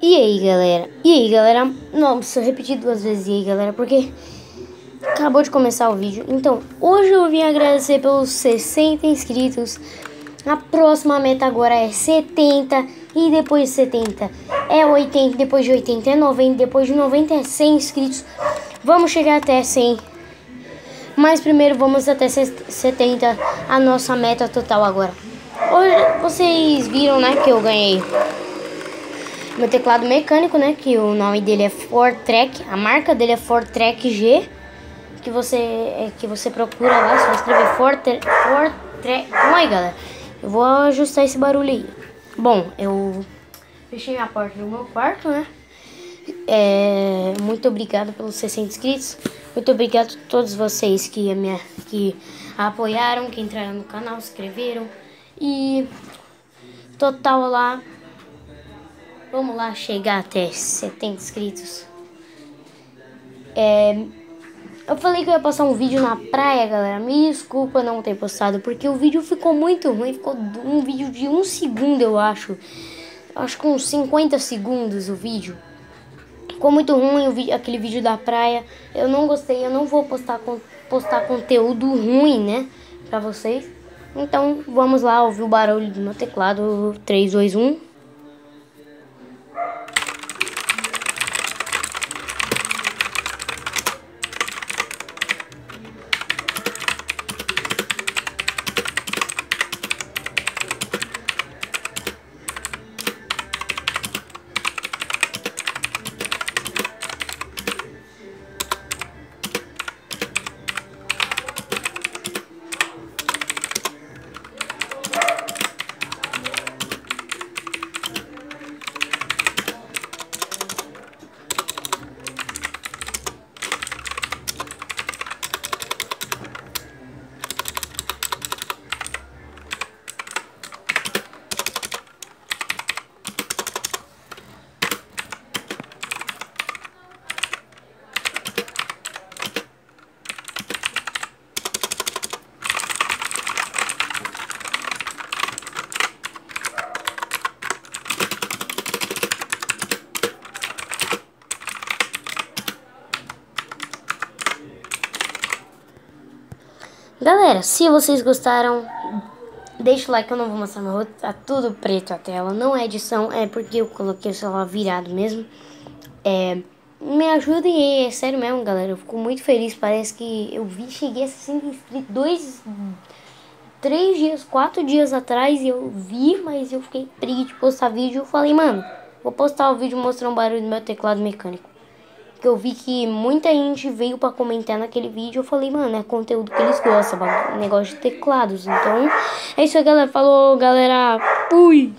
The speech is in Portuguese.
E aí, galera? E aí, galera? Não, preciso repetir 2 vezes e aí, galera, porque acabou de começar o vídeo. Então, hoje eu vim agradecer pelos 60 inscritos. A próxima meta agora é 70. E depois de 70 é 80. Depois de 80 é 90. Depois de 90 é 100 inscritos. Vamos chegar até 100. Mas primeiro vamos até 70. A nossa meta total agora. Hoje vocês viram, né, que eu ganhei meu teclado mecânico, né, que o nome dele é Fortrek, a marca dele é Fortrek G, que você procura lá, só escrever Fortrek. Calma aí, galera, eu vou ajustar esse barulho aí. Bom, eu fechei a porta do meu quarto, né. Muito obrigado pelos 60 inscritos, muito obrigado a todos vocês que apoiaram, que entraram no canal, se inscreveram e total lá. Vamos lá chegar até 70 inscritos. Eu falei que eu ia postar um vídeo na praia, galera. Me desculpa não ter postado, porque o vídeo ficou muito ruim. Ficou um vídeo de 1 segundo, eu acho. Acho que uns 50 segundos o vídeo. Ficou muito ruim aquele vídeo da praia. Eu não gostei, eu não vou postar conteúdo ruim, né, pra vocês. Então, vamos lá ouvir o barulho do meu teclado. 3, 2, 1... Galera, se vocês gostaram, deixa o like, eu não vou mostrar meu rosto, tá tudo preto a tela, não é edição, é porque eu coloquei o celular virado mesmo. Me ajudem aí, é sério mesmo, galera, eu fico muito feliz, parece que eu cheguei a 60 inscritos 3 dias, 4 dias atrás, eu vi, mas eu fiquei preguiça de postar vídeo, eu falei, mano, vou postar o vídeo mostrando o barulho do meu teclado mecânico. Que eu vi que muita gente veio pra comentar naquele vídeo. Eu falei, mano, é conteúdo que eles gostam, negócio de teclados. Então, é isso aí, galera. Falou, galera. Fui!